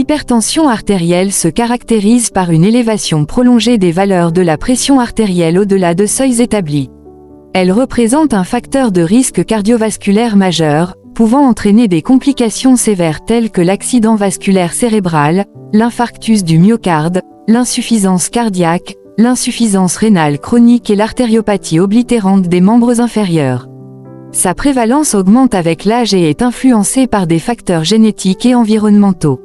L'hypertension artérielle se caractérise par une élévation prolongée des valeurs de la pression artérielle au-delà de seuils établis. Elle représente un facteur de risque cardiovasculaire majeur, pouvant entraîner des complications sévères telles que l'accident vasculaire cérébral, l'infarctus du myocarde, l'insuffisance cardiaque, l'insuffisance rénale chronique et l'artériopathie oblitérante des membres inférieurs. Sa prévalence augmente avec l'âge et est influencée par des facteurs génétiques et environnementaux.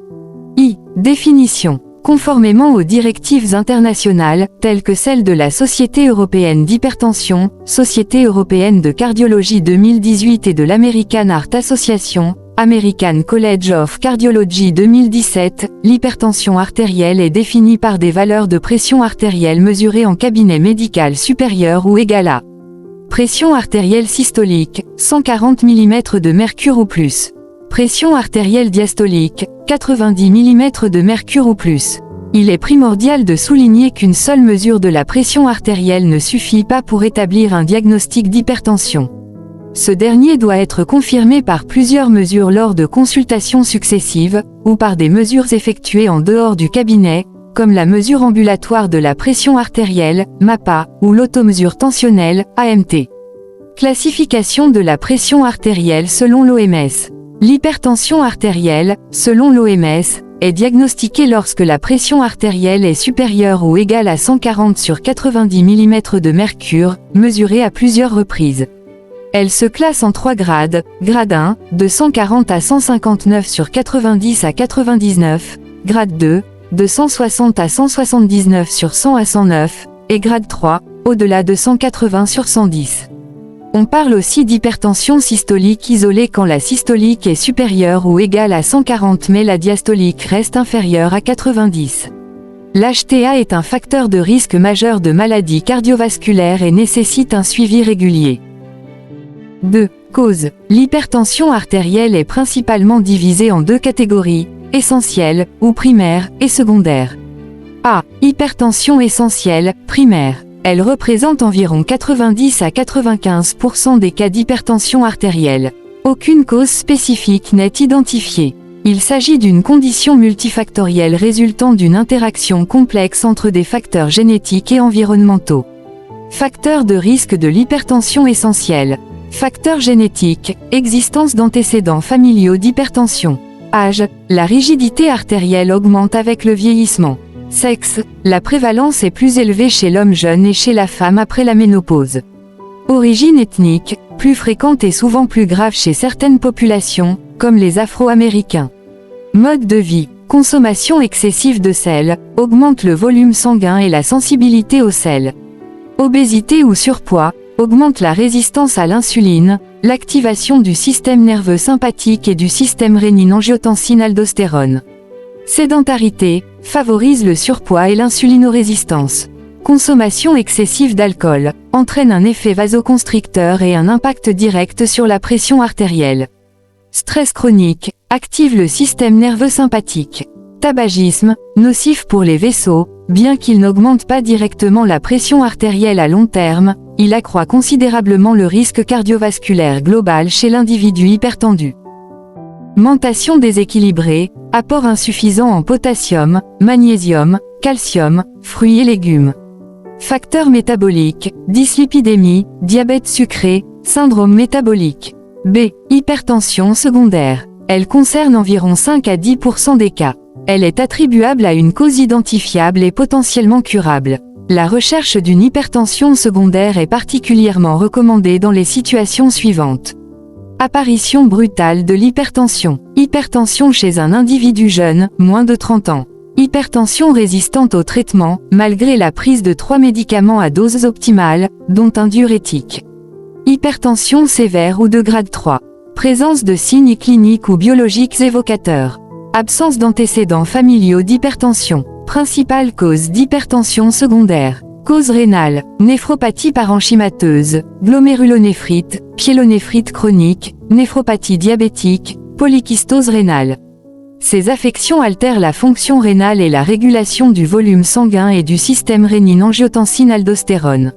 Définition. Conformément aux directives internationales, telles que celles de la Société européenne d'hypertension, Société européenne de cardiologie 2018 et de l'American Heart Association, American College of Cardiology 2017, l'hypertension artérielle est définie par des valeurs de pression artérielle mesurées en cabinet médical supérieur ou égal à pression artérielle systolique, 140 mm de mercure ou plus. Pression artérielle diastolique, 90 mm de mercure ou plus. Il est primordial de souligner qu'une seule mesure de la pression artérielle ne suffit pas pour établir un diagnostic d'hypertension. Ce dernier doit être confirmé par plusieurs mesures lors de consultations successives, ou par des mesures effectuées en dehors du cabinet, comme la mesure ambulatoire de la pression artérielle, MAPA, ou l'automesure tensionnelle, AMT. Classification de la pression artérielle selon l'OMS. L'hypertension artérielle, selon l'OMS, est diagnostiquée lorsque la pression artérielle est supérieure ou égale à 140/90 mm de mercure, mesurée à plusieurs reprises. Elle se classe en 3 grades, grade 1, de 140 à 159/90 à 99, grade 2, de 160 à 179/100 à 109, et grade 3, au-delà de 180/110. On parle aussi d'hypertension systolique isolée quand la systolique est supérieure ou égale à 140 mais la diastolique reste inférieure à 90. L'HTA est un facteur de risque majeur de maladie cardiovasculaire et nécessite un suivi régulier. 2. Cause. L'hypertension artérielle est principalement divisée en 2 catégories, essentielle, ou primaire, et secondaire. A. Hypertension essentielle, primaire. Elle représente environ 90 à 95% des cas d'hypertension artérielle. Aucune cause spécifique n'est identifiée. Il s'agit d'une condition multifactorielle résultant d'une interaction complexe entre des facteurs génétiques et environnementaux. Facteurs de risque de l'hypertension essentielle. Facteurs génétiques, existence d'antécédents familiaux d'hypertension. Âge, la rigidité artérielle augmente avec le vieillissement. Sexe, la prévalence est plus élevée chez l'homme jeune et chez la femme après la ménopause. Origine ethnique, plus fréquente et souvent plus grave chez certaines populations, comme les Afro-Américains. Mode de vie, consommation excessive de sel, augmente le volume sanguin et la sensibilité au sel. Obésité ou surpoids, augmente la résistance à l'insuline, l'activation du système nerveux sympathique et du système rénine-angiotensine-aldostérone. Sédentarité, favorise le surpoids et l'insulinorésistance. Consommation excessive d'alcool, entraîne un effet vasoconstricteur et un impact direct sur la pression artérielle. Stress chronique, active le système nerveux sympathique. Tabagisme, nocif pour les vaisseaux, bien qu'il n'augmente pas directement la pression artérielle à long terme, il accroît considérablement le risque cardiovasculaire global chez l'individu hypertendu. Mentation déséquilibrée, apport insuffisant en potassium, magnésium, calcium, fruits et légumes. Facteurs métaboliques, dyslipidémie, diabète sucré, syndrome métabolique. B. Hypertension secondaire. Elle concerne environ 5 à 10% des cas. Elle est attribuable à une cause identifiable et potentiellement curable. La recherche d'une hypertension secondaire est particulièrement recommandée dans les situations suivantes. Apparition brutale de l'hypertension. Hypertension chez un individu jeune, moins de 30 ans. Hypertension résistante au traitement, malgré la prise de 3 médicaments à doses optimales, dont un diurétique. Hypertension sévère ou de grade 3. Présence de signes cliniques ou biologiques évocateurs. Absence d'antécédents familiaux d'hypertension. Principale cause d'hypertension secondaire. Cause rénale, néphropathie parenchymateuse, glomérulonéphrite, pyélonéphrite chronique, néphropathie diabétique, polykystose rénale. Ces affections altèrent la fonction rénale et la régulation du volume sanguin et du système rénine-angiotensine-aldostérone.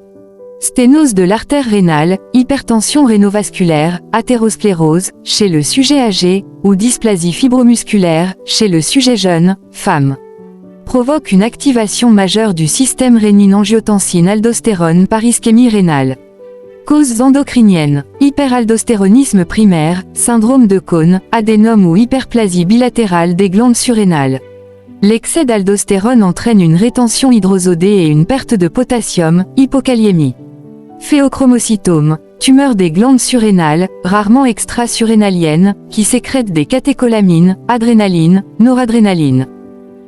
Sténose de l'artère rénale, hypertension rénovasculaire, athérosclérose, chez le sujet âgé, ou dysplasie fibromusculaire, chez le sujet jeune, femme. Provoque une activation majeure du système rénine-angiotensine-aldostérone par ischémie rénale. Causes endocriniennes, hyperaldostéronisme primaire, syndrome de Cône, adénome ou hyperplasie bilatérale des glandes surrénales. L'excès d'aldostérone entraîne une rétention hydrosodée et une perte de potassium, hypokaliémie. Phéochromocytome, tumeur des glandes surrénales, rarement extra-surrénaliennes, qui sécrètent des catécholamines, adrénaline, noradrénaline.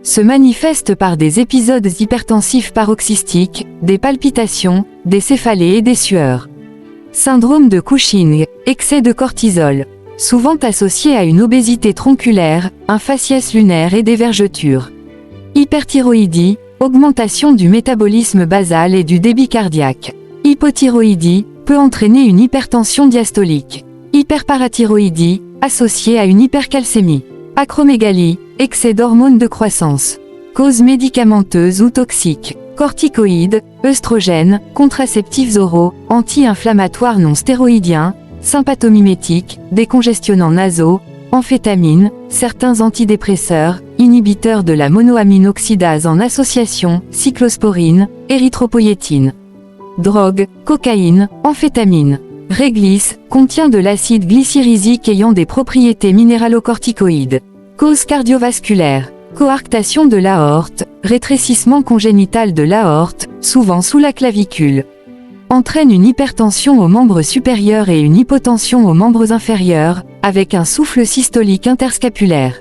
Se manifeste par des épisodes hypertensifs paroxystiques, des palpitations, des céphalées et des sueurs. Syndrome de Cushing, excès de cortisol. Souvent associé à une obésité tronculaire, un faciès lunaire et des vergetures. Hyperthyroïdie, augmentation du métabolisme basal et du débit cardiaque. Hypothyroïdie, peut entraîner une hypertension diastolique. Hyperparathyroïdie, associée à une hypercalcémie. Acromégalie, excès d'hormones de croissance. Causes médicamenteuses ou toxiques. Corticoïdes, œstrogènes, contraceptifs oraux, anti-inflammatoires non stéroïdiens, sympathomimétiques, décongestionnants nasaux, amphétamines, certains antidépresseurs, inhibiteurs de la monoamine oxydase en association, cyclosporine, érythropoïétine. Drogue, cocaïne, amphétamine. Réglisse, contient de l'acide glycyrrhésique ayant des propriétés minéralocorticoïdes. Cause cardiovasculaire, coarctation de l'aorte, rétrécissement congénital de l'aorte, souvent sous la clavicule. Entraîne une hypertension aux membres supérieurs et une hypotension aux membres inférieurs, avec un souffle systolique interscapulaire.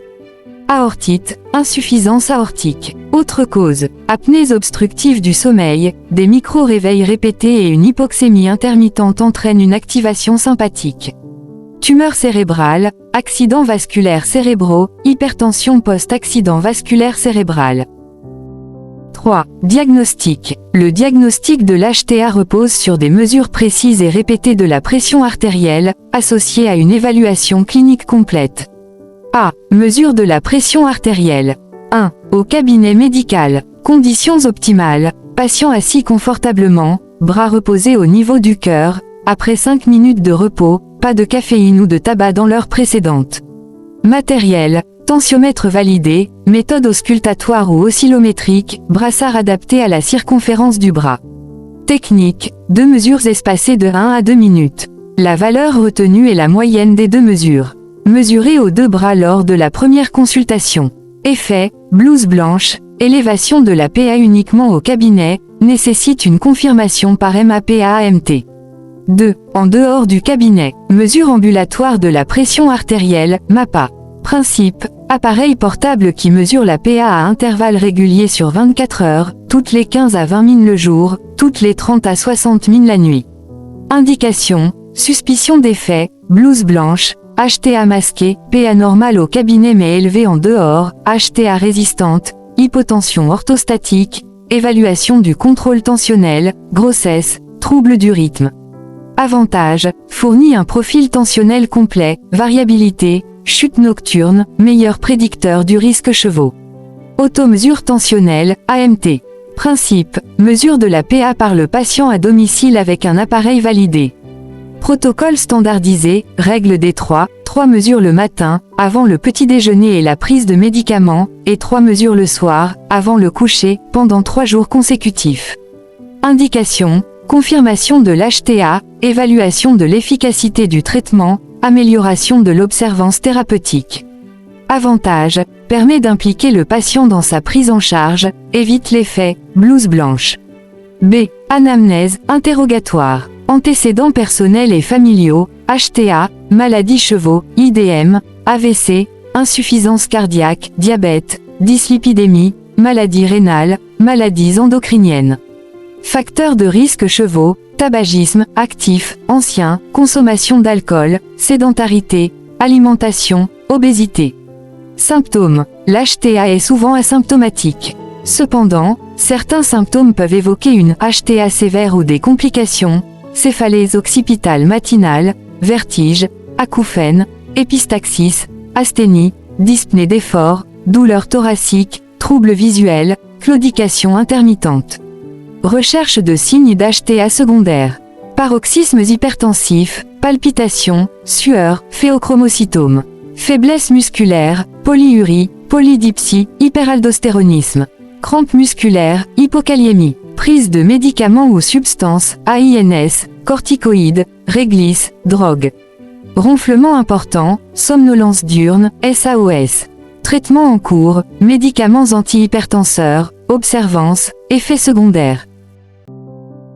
Aortite, insuffisance aortique. Autre cause, apnées obstructives du sommeil, des micro-réveils répétés et une hypoxémie intermittente entraînent une activation sympathique. Tumeur cérébrale, accidents vasculaires cérébraux, hypertension post-accident vasculaire cérébral. 3. Diagnostic. Le diagnostic de l'HTA repose sur des mesures précises et répétées de la pression artérielle, associées à une évaluation clinique complète. A. Mesure de la pression artérielle. 1. Au cabinet médical. Conditions optimales. Patient assis confortablement, bras reposés au niveau du cœur, après 5 minutes de repos, pas de caféine ou de tabac dans l'heure précédente. Matériel. Tensiomètre validé, méthode auscultatoire ou oscillométrique, brassard adapté à la circonférence du bras. Technique, 2 mesures espacées de 1 à 2 minutes. La valeur retenue est la moyenne des 2 mesures. Mesurée aux 2 bras lors de la première consultation. Effet, blouse blanche, élévation de la PA uniquement au cabinet, nécessite une confirmation par MAPA-AMT. 2. En dehors du cabinet, mesure ambulatoire de la pression artérielle, MAPA. Principe, appareil portable qui mesure la PA à intervalles réguliers sur 24 heures, toutes les 15 à 20 min le jour, toutes les 30 à 60 min la nuit. Indication, suspicion d'effet, blouse blanche, HTA masqué, PA normale au cabinet mais élevée en dehors, HTA résistante, hypotension orthostatique, évaluation du contrôle tensionnel, grossesse, trouble du rythme. Avantage, fournit un profil tensionnel complet, variabilité, chute nocturne, meilleur prédicteur du risque chevaux. Automesure tensionnelle, AMT. Principe, mesure de la PA par le patient à domicile avec un appareil validé. Protocole standardisé, règle des 3 mesures le matin, avant le petit déjeuner et la prise de médicaments, et 3 mesures le soir, avant le coucher, pendant 3 jours consécutifs. Indication, confirmation de l'HTA, évaluation de l'efficacité du traitement, amélioration de l'observance thérapeutique. Avantage, permet d'impliquer le patient dans sa prise en charge, évite l'effet blouse blanche. B. Anamnèse, interrogatoire. Antécédents personnels et familiaux, HTA, maladies chevaux, IDM, AVC, insuffisance cardiaque, diabète, dyslipidémie, maladie rénale, maladies endocriniennes. Facteurs de risque chevaux, tabagisme, actif, ancien, consommation d'alcool, sédentarité, alimentation, obésité. Symptômes. L'HTA est souvent asymptomatique. Cependant, certains symptômes peuvent évoquer une HTA sévère ou des complications, céphalées occipitale matinale, vertige, acouphènes, épistaxis, asthénie, dyspnée d'effort, douleur thoracique, troubles visuels, claudication intermittente. Recherche de signes d'HTA secondaires. Paroxysmes hypertensifs, palpitations, sueur, phéochromocytome. Faiblesse musculaire, polyurie, polydipsie, hyperaldostéronisme. Crampes musculaires, hypokaliémie. Prise de médicaments ou substances, AINS, corticoïdes, réglisse, drogue. Ronflement important, somnolence diurne, SAOS. Traitement en cours, médicaments antihypertenseurs, observance, effets secondaires.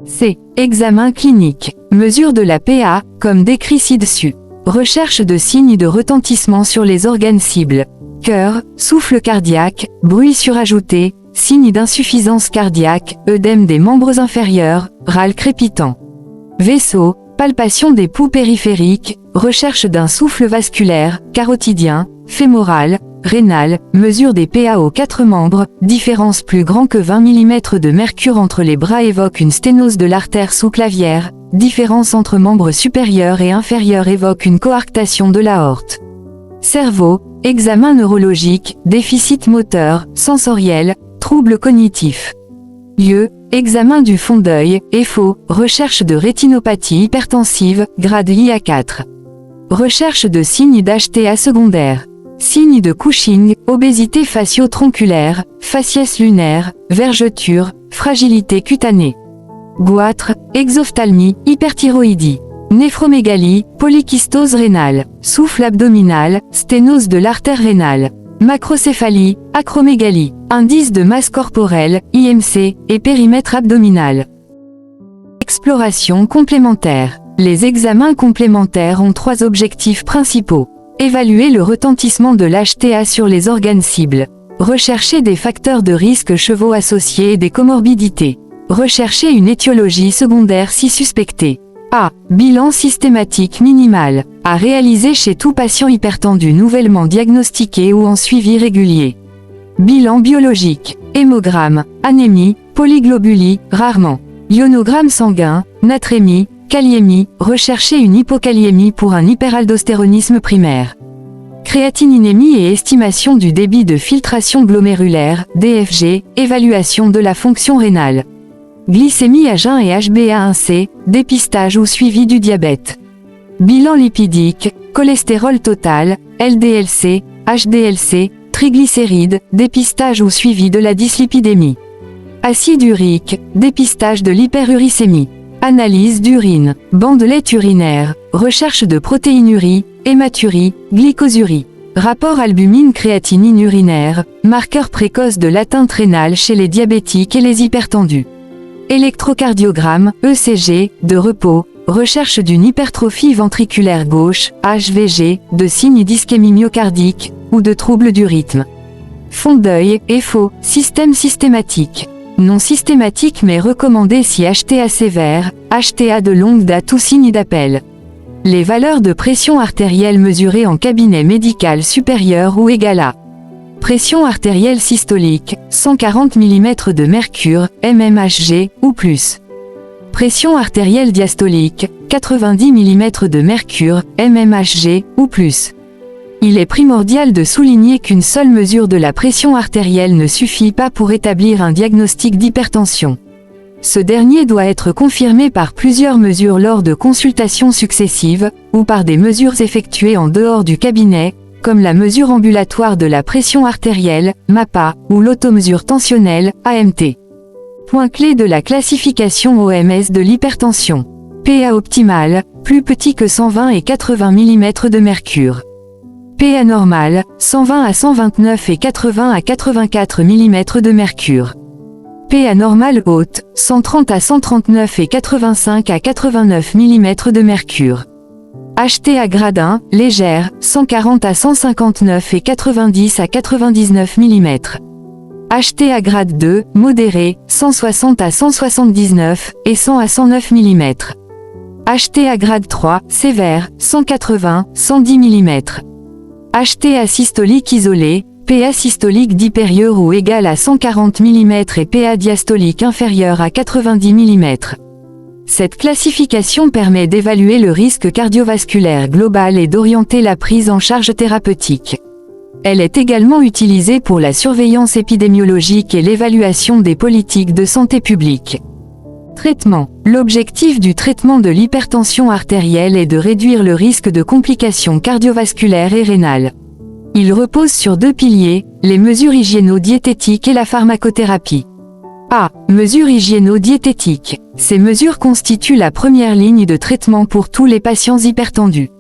C. Examen clinique. Mesure de la PA, comme décrit ci-dessus. Recherche de signes de retentissement sur les organes cibles. Cœur, souffle cardiaque, bruit surajouté, signes d'insuffisance cardiaque, œdème des membres inférieurs, râle crépitant. Vaisseau, palpation des pouls périphériques, recherche d'un souffle vasculaire, carotidien, fémoral, rénal, mesure des PA aux 4 membres, différence plus grand que 20 mm de mercure entre les bras évoque une sténose de l'artère sous-clavière, différence entre membres supérieurs et inférieurs évoque une coarctation de l'aorte. Cerveau, examen neurologique, déficit moteur, sensoriel, troubles cognitifs. Lieu, examen du fond d'œil, EPHO, recherche de rétinopathie hypertensive, grade IA4. Recherche de signes d'HTA secondaire. Signes de Cushing, obésité facio-tronculaire, faciès lunaire, vergeture, fragilité cutanée. Goitre, exophthalmie, hyperthyroïdie. Néphromégalie, polykystose rénale, souffle abdominal, sténose de l'artère rénale. Macrocéphalie, acromégalie, indice de masse corporelle, IMC, et périmètre abdominal. Exploration complémentaire. Les examens complémentaires ont 3 objectifs principaux. Évaluer le retentissement de l'HTA sur les organes cibles. Rechercher des facteurs de risque chevaux associés et des comorbidités. Rechercher une étiologie secondaire si suspectée. A. Bilan systématique minimal. À réaliser chez tout patient hypertendu nouvellement diagnostiqué ou en suivi régulier. Bilan biologique. Hémogramme, anémie, polyglobulie, rarement. Ionogramme sanguin, natrémie, kaliémie, rechercher une hypokaliémie pour un hyperaldostéronisme primaire. Créatininémie et estimation du débit de filtration glomérulaire, DFG, évaluation de la fonction rénale. Glycémie à jeun et HbA1c, dépistage ou suivi du diabète. Bilan lipidique, cholestérol total, LDLC, HDLC, triglycérides, dépistage ou suivi de la dyslipidémie. Acide urique, dépistage de l'hyperuricémie. Analyse d'urine, bandelette urinaire, recherche de protéinurie, hématurie, glycosurie. Rapport albumine-créatinine urinaire, marqueur précoce de l'atteinte rénale chez les diabétiques et les hypertendus. Électrocardiogramme, ECG, de repos, recherche d'une hypertrophie ventriculaire gauche, HVG, de signes d'ischémie myocardique, ou de troubles du rythme. Fond d'œil, EPHO, système systématique. Non systématique mais recommandé si HTA sévère, HTA de longue date ou signe d'appel. Les valeurs de pression artérielle mesurées en cabinet médical supérieur ou égal à. Pression artérielle systolique, 140 mm de mercure, mmHg, ou plus. Pression artérielle diastolique, 90 mm de mercure, mmHg, ou plus. Il est primordial de souligner qu'une seule mesure de la pression artérielle ne suffit pas pour établir un diagnostic d'hypertension. Ce dernier doit être confirmé par plusieurs mesures lors de consultations successives, ou par des mesures effectuées en dehors du cabinet, comme la mesure ambulatoire de la pression artérielle, MAPA, ou l'automesure tensionnelle, AMT. Point clé de la classification OMS de l'hypertension. PA optimal, plus petit que 120 et 80 mm de mercure. PA normal, 120 à 129 et 80 à 84 mm de mercure. PA normal haute, 130 à 139 et 85 à 89 mm de mercure. HTA grade 1, légère, 140 à 159 et 90 à 99 mm. HTA grade 2, modéré, 160 à 179 et 100 à 109 mm. HTA grade 3, sévère, 180, 110 mm. HTA systolique isolé, PA systolique d'hypérieur ou égal à 140 mm et PA diastolique inférieur à 90 mm. Cette classification permet d'évaluer le risque cardiovasculaire global et d'orienter la prise en charge thérapeutique. Elle est également utilisée pour la surveillance épidémiologique et l'évaluation des politiques de santé publique. Traitement. L'objectif du traitement de l'hypertension artérielle est de réduire le risque de complications cardiovasculaires et rénales. Il repose sur 2 piliers, les mesures hygiéno-diététiques et la pharmacothérapie. A. Mesures hygiéno-diététiques. Ces mesures constituent la première ligne de traitement pour tous les patients hypertendus.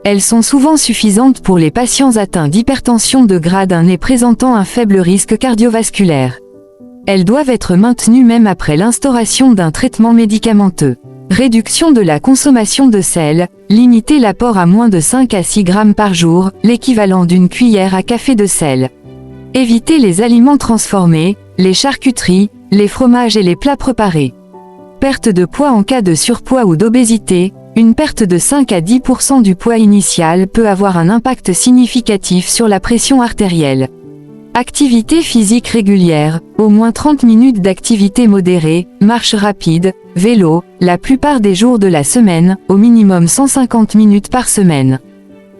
Elles sont souvent suffisantes pour les patients atteints d'hypertension de grade 1 et présentant un faible risque cardiovasculaire. Elles doivent être maintenues même après l'instauration d'un traitement médicamenteux. Réduction de la consommation de sel, limiter l'apport à moins de 5 à 6 grammes par jour, l'équivalent d'une cuillère à café de sel. Éviter les aliments transformés, les charcuteries, les fromages et les plats préparés. Perte de poids en cas de surpoids ou d'obésité, une perte de 5 à 10% du poids initial peut avoir un impact significatif sur la pression artérielle. Activité physique régulière, au moins 30 minutes d'activité modérée, marche rapide, vélo, la plupart des jours de la semaine, au minimum 150 minutes par semaine.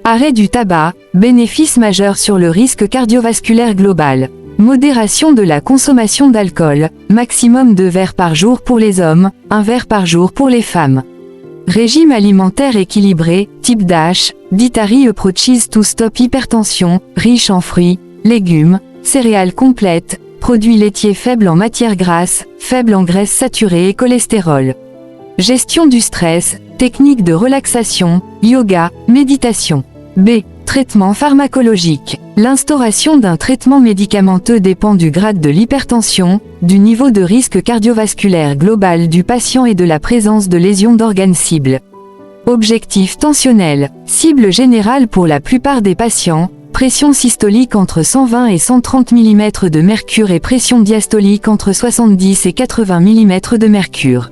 Arrêt du tabac, bénéfice majeur sur le risque cardiovasculaire global. Modération de la consommation d'alcool, maximum 2 verres par jour pour les hommes, 1 verre par jour pour les femmes. Régime alimentaire équilibré, type DASH, Dietary Approaches to Stop Hypertension, riche en fruits, légumes, céréales complètes, produits laitiers faibles en matières grasses, faibles en graisses saturées et cholestérol. Gestion du stress, techniques de relaxation, yoga, méditation. B. Traitement pharmacologique. L'instauration d'un traitement médicamenteux dépend du grade de l'hypertension, du niveau de risque cardiovasculaire global du patient et de la présence de lésions d'organes cibles. Objectif tensionnel. Cible générale pour la plupart des patients, pression systolique entre 120 et 130 mm de mercure et pression diastolique entre 70 et 80 mm de mercure.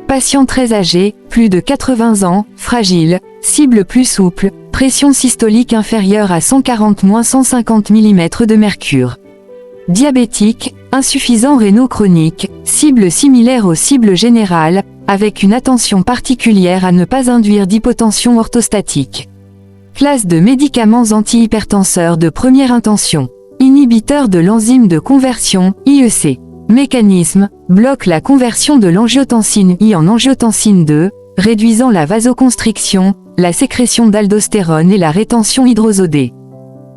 Patient très âgé, plus de 80 ans, fragile, cible plus souple, pression systolique inférieure à 140-150 mm de mercure. Diabétique, insuffisant rénaux chronique, cible similaire aux cibles générales, avec une attention particulière à ne pas induire d'hypotension orthostatique. Classe de médicaments antihypertenseurs de première intention. Inhibiteur de l'enzyme de conversion, IEC. Mécanisme, bloque la conversion de l'angiotensine I en angiotensine 2, réduisant la vasoconstriction, la sécrétion d'aldostérone et la rétention hydrosodée.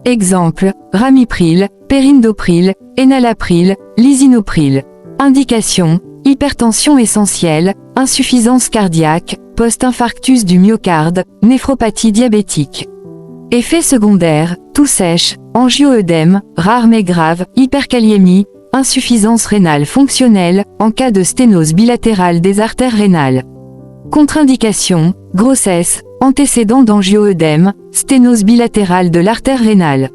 Exemple, ramipril, perindopril, enalapril, lisinopril. Indication, hypertension essentielle, insuffisance cardiaque, post-infarctus du myocarde, néphropathie diabétique. Effets secondaires, toux sèche, angioœdème, rare mais grave, hyperkaliémie, insuffisance rénale fonctionnelle, en cas de sténose bilatérale des artères rénales. Contre-indication, grossesse, antécédent d'angioœdème, sténose bilatérale de l'artère rénale.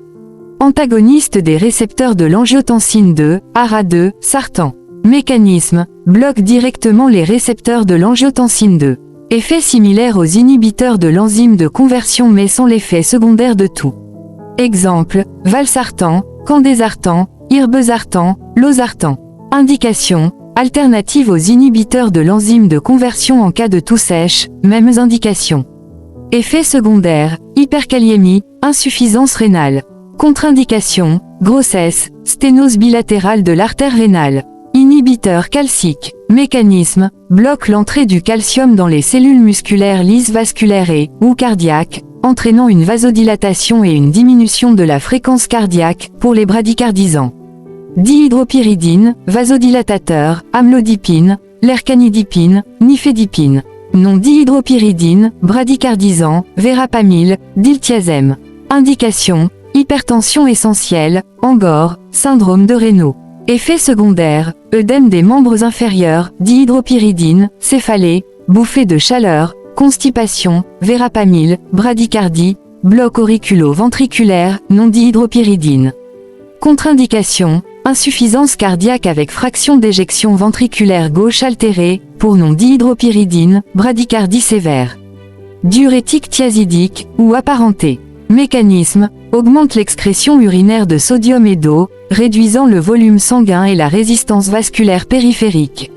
Antagoniste des récepteurs de l'angiotensine 2, ARA2, Sartan. Mécanisme, bloque directement les récepteurs de l'angiotensine 2. Effet similaire aux inhibiteurs de l'enzyme de conversion mais sans l'effet secondaire de tout. Exemple, valsartan, candesartan, irbesartan, losartan. Indication, alternative aux inhibiteurs de l'enzyme de conversion en cas de toux sèche, mêmes indications. Effet secondaire, hyperkaliémie, insuffisance rénale. Contre-indication, grossesse, sténose bilatérale de l'artère rénale. Inhibiteur calcique. Mécanisme, bloque l'entrée du calcium dans les cellules musculaires lisses vasculaires et, ou cardiaques, entraînant une vasodilatation et une diminution de la fréquence cardiaque, pour les bradycardisants. Dihydropyridine, vasodilatateur, amlodipine, lercanidipine, nifedipine. Non-dihydropyridine, bradycardisant, verapamil, diltiazem. Indication, hypertension essentielle, angor, syndrome de Raynaud. Effets secondaires, œdème des membres inférieurs, dihydropyridine, céphalée, bouffée de chaleur, constipation, verapamil, bradycardie, bloc auriculo-ventriculaire, non-dihydropyridine. Contre-indication, insuffisance cardiaque avec fraction d'éjection ventriculaire gauche altérée, pour non-dihydropyridine, bradycardie sévère. Diurétique thiazidique, ou apparenté. Mécanisme, augmente l'excrétion urinaire de sodium et d'eau, réduisant le volume sanguin et la résistance vasculaire périphérique.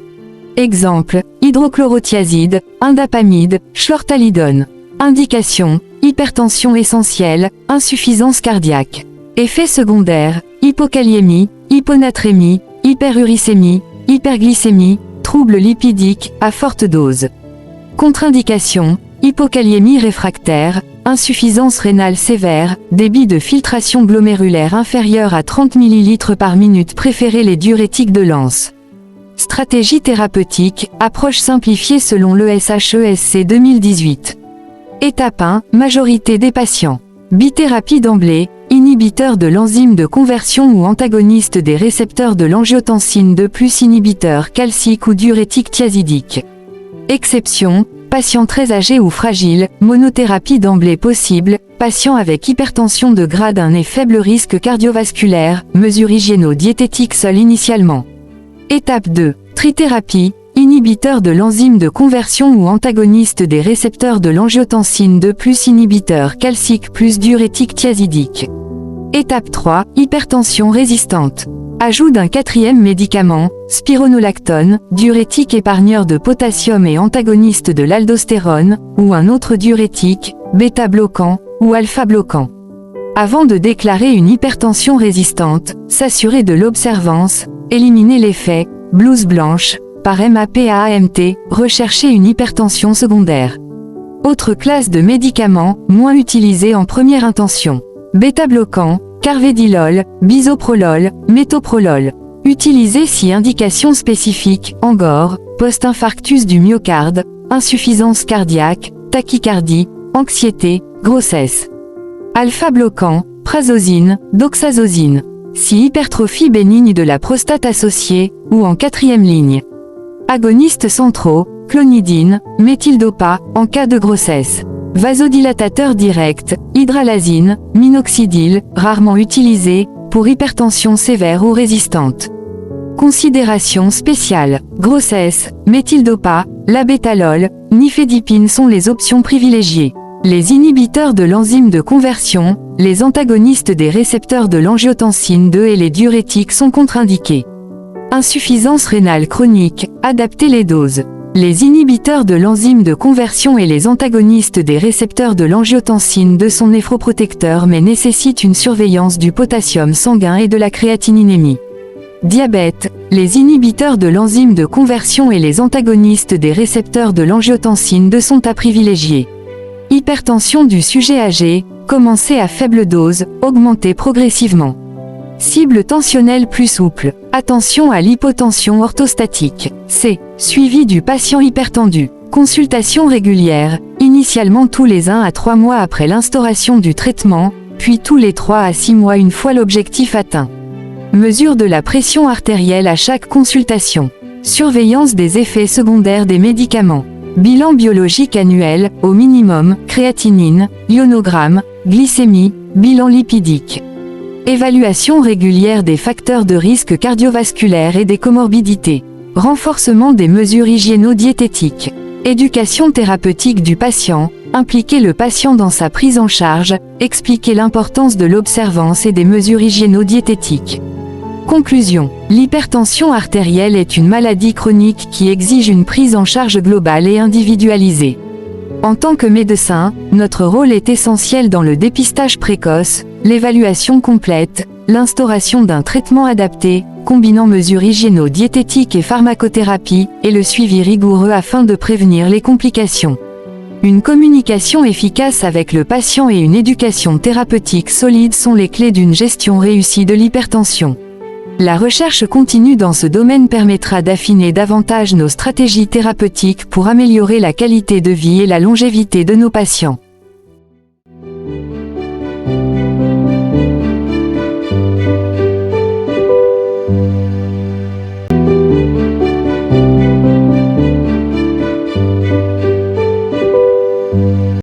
Exemple, hydrochlorothiazide, indapamide, chlorthalidone. Indication, hypertension essentielle, insuffisance cardiaque. Effets secondaires, hypokaliémie, hyponatrémie, hyperuricémie, hyperglycémie, troubles lipidiques, à forte dose. Contre-indication, hypokaliémie réfractaire, insuffisance rénale sévère, débit de filtration glomérulaire inférieur à 30 ml par minute. Préférez les diurétiques de Lance. Stratégie thérapeutique, approche simplifiée selon l'ESHESC 2018. Étape 1, majorité des patients. Bithérapie d'emblée, inhibiteur de l'enzyme de conversion ou antagoniste des récepteurs de l'angiotensine 2+, inhibiteur calcique ou diurétique thiazidique. Exception, patients très âgés ou fragiles, monothérapie d'emblée possible, patients avec hypertension de grade 1 et faible risque cardiovasculaire, mesures hygiéno-diététiques seules initialement. Étape 2, trithérapie, inhibiteur de l'enzyme de conversion ou antagoniste des récepteurs de l'angiotensine 2+, inhibiteur calcique plus diurétique thiazidique. Étape 3, hypertension résistante. Ajout d'un 4e médicament, spironolactone, diurétique épargneur de potassium et antagoniste de l'aldostérone, ou un autre diurétique, bêta-bloquant, ou alpha-bloquant. Avant de déclarer une hypertension résistante, s'assurer de l'observance, éliminer l'effet, blouse blanche, par MAPAAMT, rechercher une hypertension secondaire. Autre classe de médicaments, moins utilisés en première intention. Bêta-bloquant, carvedilol, bisoprolol, métoprolol. Utilisé si indication spécifique, angor, post-infarctus du myocarde, insuffisance cardiaque, tachycardie, anxiété, grossesse. Alpha-bloquant, prazosine, doxazosine. Si hypertrophie bénigne de la prostate associée, ou en 4e ligne. Agonistes centraux, clonidine, méthyldopa, en cas de grossesse. Vasodilatateur direct, hydralazine, minoxidil, rarement utilisé, pour hypertension sévère ou résistante. Considération spéciale, grossesse, méthyldopa, labétalol, nifedipine sont les options privilégiées. Les inhibiteurs de l'enzyme de conversion, les antagonistes des récepteurs de l'angiotensine 2 et les diurétiques sont contre-indiqués. Insuffisance rénale chronique, adaptez les doses. Les inhibiteurs de l'enzyme de conversion et les antagonistes des récepteurs de l'angiotensine 2 sont néphroprotecteurs mais nécessitent une surveillance du potassium sanguin et de la créatininémie. Diabète, les inhibiteurs de l'enzyme de conversion et les antagonistes des récepteurs de l'angiotensine 2 sont à privilégier. Hypertension du sujet âgé, commencez à faible dose, augmentez progressivement. Cible tensionnelle plus souple. Attention à l'hypotension orthostatique. C. Suivi du patient hypertendu. Consultation régulière, initialement tous les 1 à 3 mois après l'instauration du traitement, puis tous les 3 à 6 mois une fois l'objectif atteint. Mesure de la pression artérielle à chaque consultation. Surveillance des effets secondaires des médicaments. Bilan biologique annuel, au minimum, créatinine, ionogramme, glycémie, bilan lipidique. Évaluation régulière des facteurs de risque cardiovasculaire et des comorbidités. Renforcement des mesures hygiéno-diététiques. Éducation thérapeutique du patient, impliquer le patient dans sa prise en charge, expliquer l'importance de l'observance et des mesures hygiéno-diététiques. Conclusion. L'hypertension artérielle est une maladie chronique qui exige une prise en charge globale et individualisée. En tant que médecin, notre rôle est essentiel dans le dépistage précoce, l'évaluation complète, l'instauration d'un traitement adapté, combinant mesures hygiéno-diététiques et pharmacothérapie, et le suivi rigoureux afin de prévenir les complications. Une communication efficace avec le patient et une éducation thérapeutique solide sont les clés d'une gestion réussie de l'hypertension. La recherche continue dans ce domaine permettra d'affiner davantage nos stratégies thérapeutiques pour améliorer la qualité de vie et la longévité de nos patients.